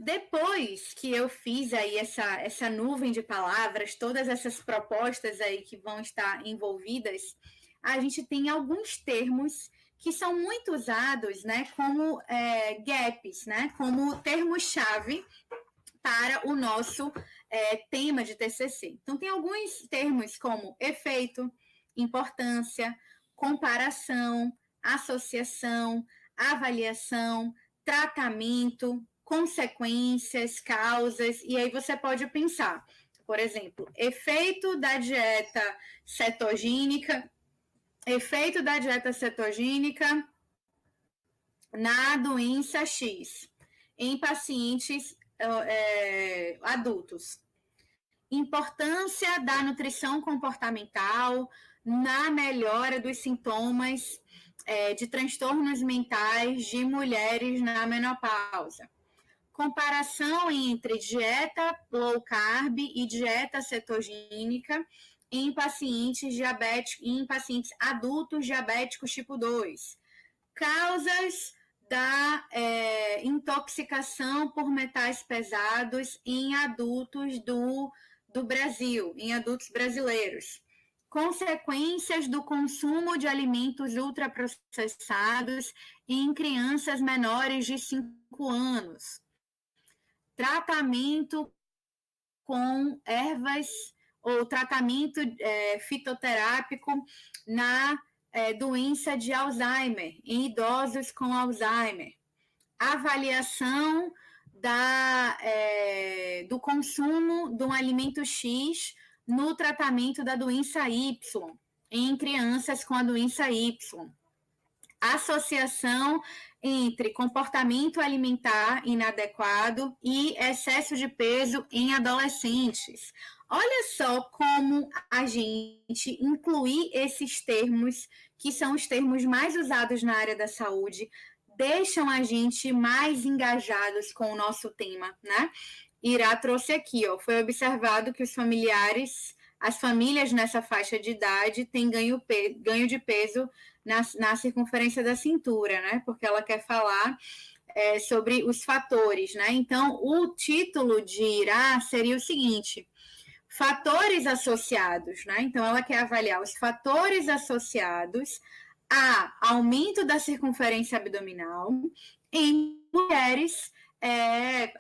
Depois que eu fiz aí essa nuvem de palavras, todas essas propostas aí que vão estar envolvidas, a gente tem alguns termos que são muito usados, né, como gaps, né, como termos-chave para o nosso tema de TCC. Então, tem alguns termos como efeito, importância, comparação, associação, avaliação, tratamento, consequências, causas, e aí você pode pensar, por exemplo, efeito da dieta cetogênica na doença X, em pacientes adultos. Importância da nutrição comportamental na melhora dos sintomas de transtornos mentais de mulheres na menopausa. Comparação entre dieta low carb e dieta cetogênica em pacientes diabéticos, em pacientes adultos diabéticos tipo 2. Causas da intoxicação por metais pesados em adultos do Brasil, em adultos brasileiros. Consequências do consumo de alimentos ultraprocessados em crianças menores de 5 anos. Tratamento com ervas ou tratamento fitoterápico na doença de Alzheimer, em idosos com Alzheimer. Avaliação do consumo de um alimento X no tratamento da doença Y, em crianças com a doença Y. Associação entre comportamento alimentar inadequado e excesso de peso em adolescentes. Olha só como a gente incluir esses termos, que são os termos mais usados na área da saúde, deixam a gente mais engajados com o nosso tema, né? Irá trouxe aqui, ó, foi observado que as famílias nessa faixa de idade têm ganho de peso na circunferência da cintura, né? Porque ela quer falar sobre os fatores, né? Então, o título de Irá seria o seguinte: fatores associados, né? Então, ela quer avaliar os fatores associados a aumento da circunferência abdominal em mulheres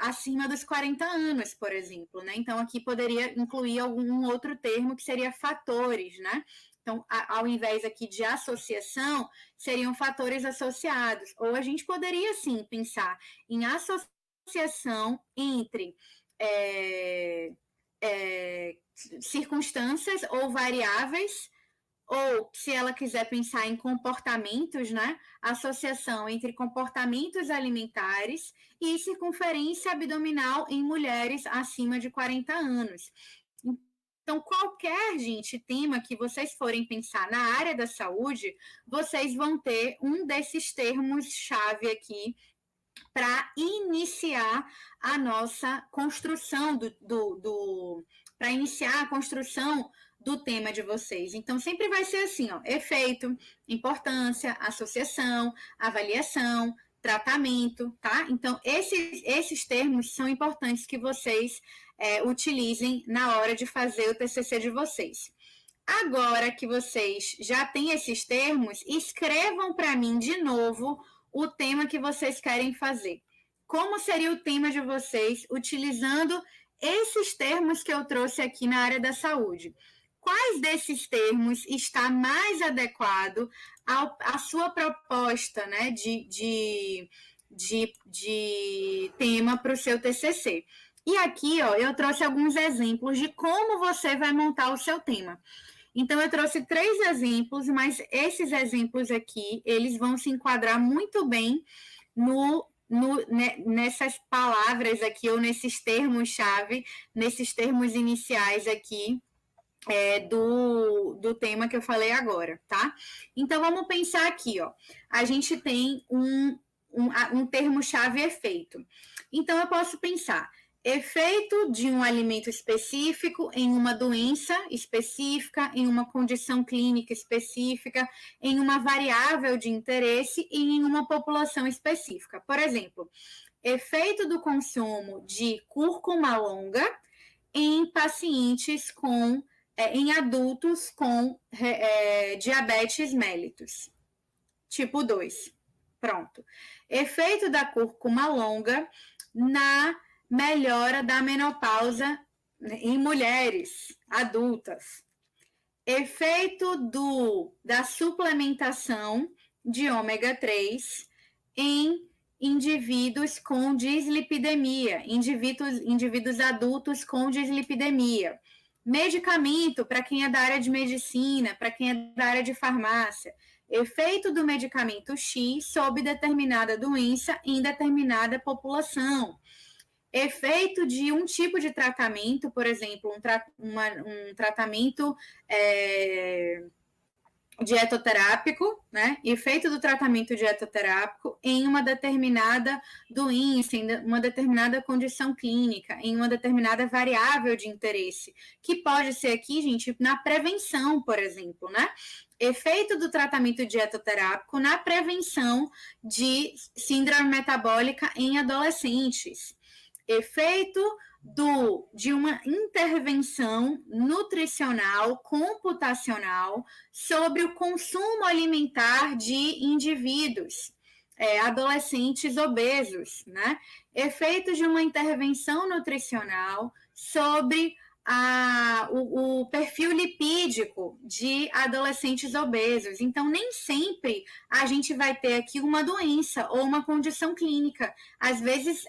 acima dos 40 anos, por exemplo, né? Então, aqui poderia incluir algum outro termo que seria fatores, né? Então, ao invés aqui de associação, seriam fatores associados. Ou a gente poderia, sim, pensar em associação entre circunstâncias ou variáveis, ou, se ela quiser pensar em comportamentos, né? Associação entre comportamentos alimentares e circunferência abdominal em mulheres acima de 40 anos. Então, qualquer, tema que vocês forem pensar na área da saúde, vocês vão ter um desses termos-chave aqui para iniciar a nossa construção para iniciar a construção do tema de vocês. Então, sempre vai ser assim, ó: efeito, importância, associação, avaliação, tratamento, tá? Então, esses termos são importantes que vocês utilizem na hora de fazer o TCC de vocês. Agora que vocês já têm esses termos, escrevam para mim de novo o tema que vocês querem fazer. Como seria o tema de vocês utilizando esses termos que eu trouxe aqui na área da saúde? Quais desses termos está mais adequado à sua proposta, né, de tema para o seu TCC? E aqui, ó, eu trouxe alguns exemplos de como você vai montar o seu tema. Então, eu trouxe 3 exemplos, mas esses exemplos aqui, eles vão se enquadrar muito bem nessas palavras aqui, ou nesses termos-chave, nesses termos iniciais aqui, do tema que eu falei agora, tá? Então, vamos pensar aqui, ó. A gente tem um termo-chave efeito. Então, eu posso pensar: efeito de um alimento específico em uma doença específica, em uma condição clínica específica, em uma variável de interesse e em uma população específica. Por exemplo, efeito do consumo de cúrcuma longa em pacientes em adultos com diabetes mellitus, tipo 2. Pronto. Efeito da cúrcuma longa na melhora da menopausa em mulheres adultas. Efeito da suplementação de ômega 3 em indivíduos com dislipidemia, indivíduos adultos com dislipidemia. Medicamento para quem é da área de medicina, para quem é da área de farmácia. Efeito do medicamento X sob determinada doença em determinada população. Efeito de um tipo de tratamento, por exemplo, um tratamento dietoterápico, né? Efeito do tratamento dietoterápico em uma determinada doença, em uma determinada condição clínica, em uma determinada variável de interesse, que pode ser aqui, gente, na prevenção, por exemplo, né? Efeito do tratamento dietoterápico na prevenção de síndrome metabólica em adolescentes. Efeito de uma intervenção nutricional computacional sobre o consumo alimentar de indivíduos, adolescentes obesos, né? Efeito de uma intervenção nutricional sobre o perfil lipídico de adolescentes obesos. Então, nem sempre a gente vai ter aqui uma doença ou uma condição clínica. Às vezes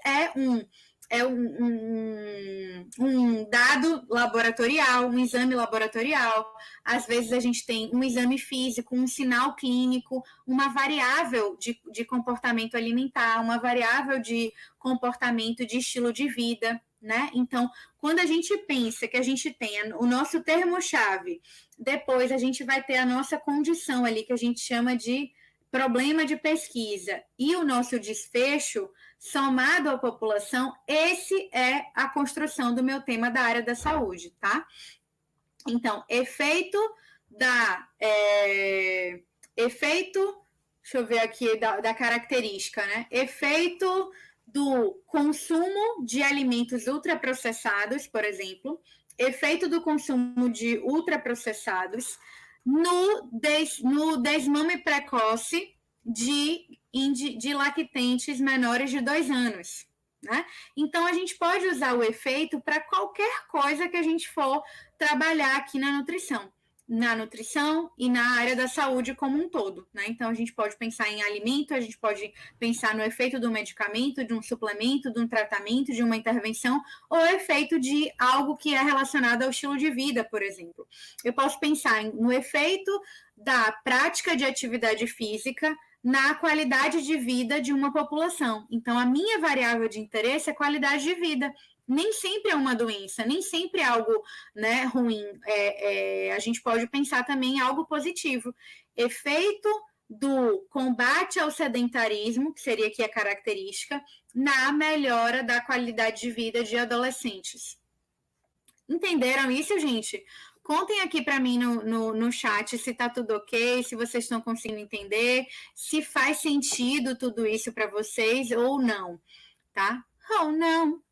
um dado laboratorial, um exame laboratorial. Às vezes a gente tem um exame físico, um sinal clínico, uma variável de comportamento alimentar, uma variável de comportamento de estilo de vida, né? Então, quando a gente pensa que a gente tem o nosso termo-chave, depois a gente vai ter a nossa condição ali, que a gente chama de problema de pesquisa, e o nosso desfecho, somado à população, esse é a construção do meu tema da área da saúde, tá? Então, efeito, deixa eu ver aqui da característica, né? Efeito do consumo de alimentos ultraprocessados, por exemplo, efeito do consumo de ultraprocessados no desmame precoce de lactentes menores de 2 anos. Né? Então, a gente pode usar o efeito para qualquer coisa que a gente for trabalhar aqui na nutrição e na área da saúde como um todo, né? Então, a gente pode pensar em alimento, a gente pode pensar no efeito do medicamento, de um suplemento, de um tratamento, de uma intervenção, ou efeito de algo que é relacionado ao estilo de vida, por exemplo. Eu posso pensar no efeito da prática de atividade física na qualidade de vida de uma população. Então, a minha variável de interesse é qualidade de vida. Nem sempre é uma doença, nem sempre é algo, né, ruim. A gente pode pensar também em algo positivo. Efeito do combate ao sedentarismo, que seria aqui a característica, na melhora da qualidade de vida de adolescentes. Entenderam isso, gente? Contem aqui para mim no chat se está tudo ok, se vocês estão conseguindo entender, se faz sentido tudo isso para vocês ou não, tá? Ou não.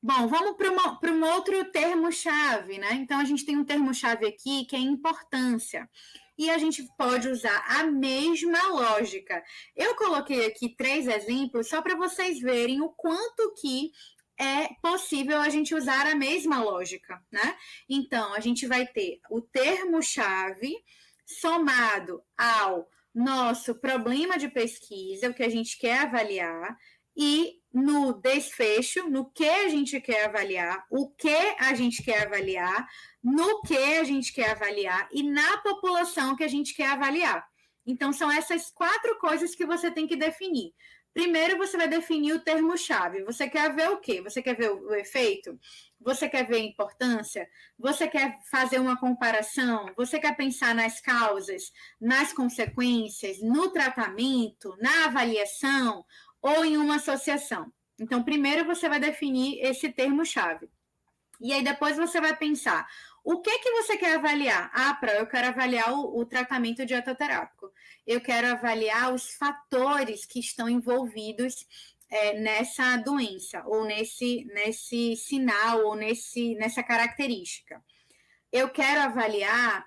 Bom, vamos para um outro termo-chave, né? Então, a gente tem um termo-chave aqui que é importância. E a gente pode usar a mesma lógica. Eu coloquei aqui 3 exemplos só para vocês verem o quanto que é possível a gente usar a mesma lógica, né? Então, a gente vai ter o termo-chave somado ao nosso problema de pesquisa, o que a gente quer avaliar, e no desfecho, no que a gente quer avaliar, o que a gente quer avaliar, no que a gente quer avaliar e na população que a gente quer avaliar. Então, são essas 4 coisas que você tem que definir. Primeiro, você vai definir o termo-chave. Você quer ver o quê? Você quer ver o efeito? Você quer ver a importância? Você quer fazer uma comparação? Você quer pensar nas causas, nas consequências, no tratamento, na avaliação ou em uma associação? Então, primeiro você vai definir esse termo-chave. E aí depois você vai pensar, o que você quer avaliar? Eu quero avaliar o tratamento dietoterápico. Eu quero avaliar os fatores que estão envolvidos nessa doença, ou nesse sinal, ou nessa característica. Eu quero avaliar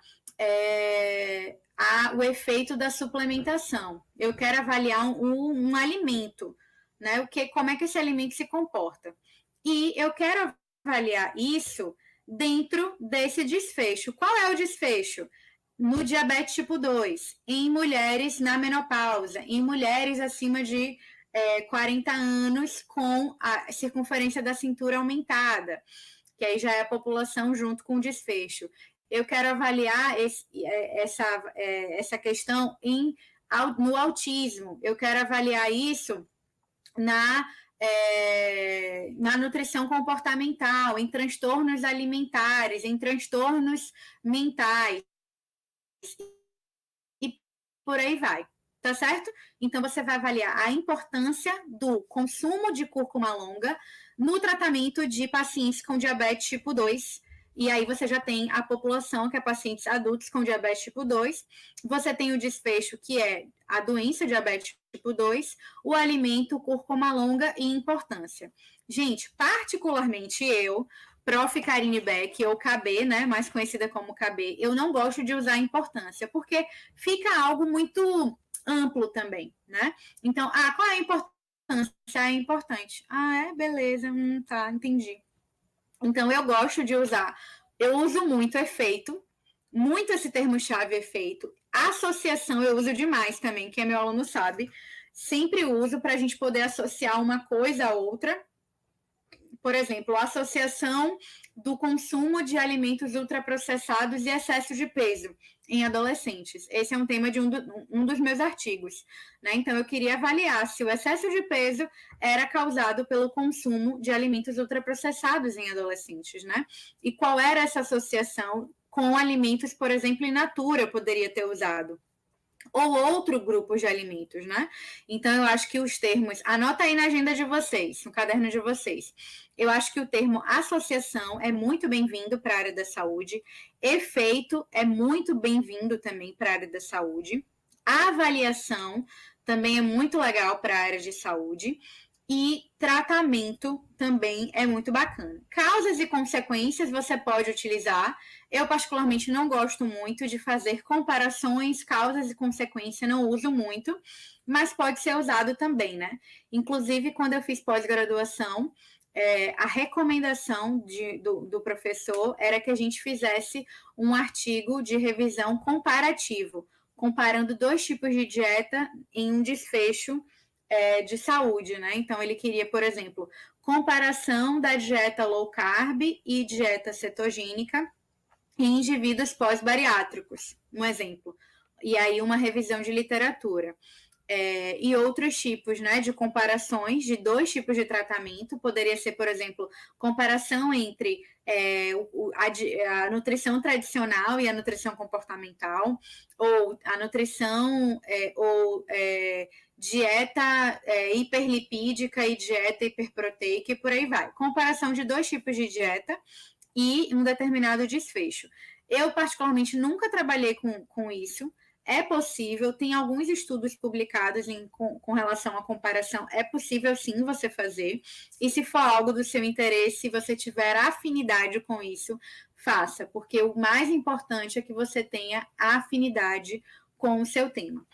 o efeito da suplementação. Eu quero avaliar um alimento, né? Como é que esse alimento se comporta. E eu quero avaliar isso dentro desse desfecho. Qual é o desfecho? No diabetes tipo 2, em mulheres na menopausa, em mulheres acima de 40 anos com a circunferência da cintura aumentada, que aí já é a população junto com o desfecho. Eu quero avaliar essa questão no autismo, eu quero avaliar isso na nutrição comportamental, em transtornos alimentares, em transtornos mentais, e por aí vai, tá certo? Então, você vai avaliar a importância do consumo de cúrcuma longa no tratamento de pacientes com diabetes tipo 2, e aí você já tem a população, que é pacientes adultos com diabetes tipo 2, você tem o desfecho, que é a doença diabetes tipo 2, o alimento, cúrcuma longa e importância. Gente, particularmente eu, Prof. Karine Beck, ou KB, né, mais conhecida como KB, eu não gosto de usar importância, porque fica algo muito amplo também, né? Então, qual é a importância? É importante. Beleza, tá, entendi. Então, eu gosto de usar, eu uso muito efeito, muito esse termo-chave efeito. Associação eu uso demais também, quem é meu aluno sabe. Sempre uso para a gente poder associar uma coisa a outra. Por exemplo, a associação do consumo de alimentos ultraprocessados e excesso de peso em adolescentes. Esse é um tema de um dos meus artigos, né? Então, eu queria avaliar se o excesso de peso era causado pelo consumo de alimentos ultraprocessados em adolescentes, né? E qual era essa associação com alimentos, por exemplo, in natura, eu poderia ter usado. Ou outro grupo de alimentos, né? Então, eu acho que os termos... Anota aí na agenda de vocês, no caderno de vocês. Eu acho que o termo associação é muito bem-vindo para a área da saúde. Efeito é muito bem-vindo também para a área da saúde. Avaliação também é muito legal para a área de saúde. E tratamento também é muito bacana. Causas e consequências você pode utilizar. Eu, particularmente, não gosto muito de fazer comparações, causas e consequências, não uso muito, mas pode ser usado também, né? Inclusive, quando eu fiz pós-graduação, a recomendação do professor era que a gente fizesse um artigo de revisão comparativo, comparando 2 tipos de dieta em um desfecho de saúde, né? Então, ele queria, por exemplo, comparação da dieta low carb e dieta cetogênica em indivíduos pós-bariátricos, um exemplo. E aí, uma revisão de literatura. E outros tipos, né, de comparações de 2 tipos de tratamento. Poderia ser, por exemplo, comparação entre a nutrição tradicional e a nutrição comportamental, ou a nutrição dieta hiperlipídica e dieta hiperproteica, e por aí vai. Comparação de 2 tipos de dieta e um determinado desfecho. Eu, particularmente, nunca trabalhei com isso. É possível, tem alguns estudos publicados com relação à comparação, é possível sim você fazer, e se for algo do seu interesse, se você tiver afinidade com isso, faça, porque o mais importante é que você tenha afinidade com o seu tema.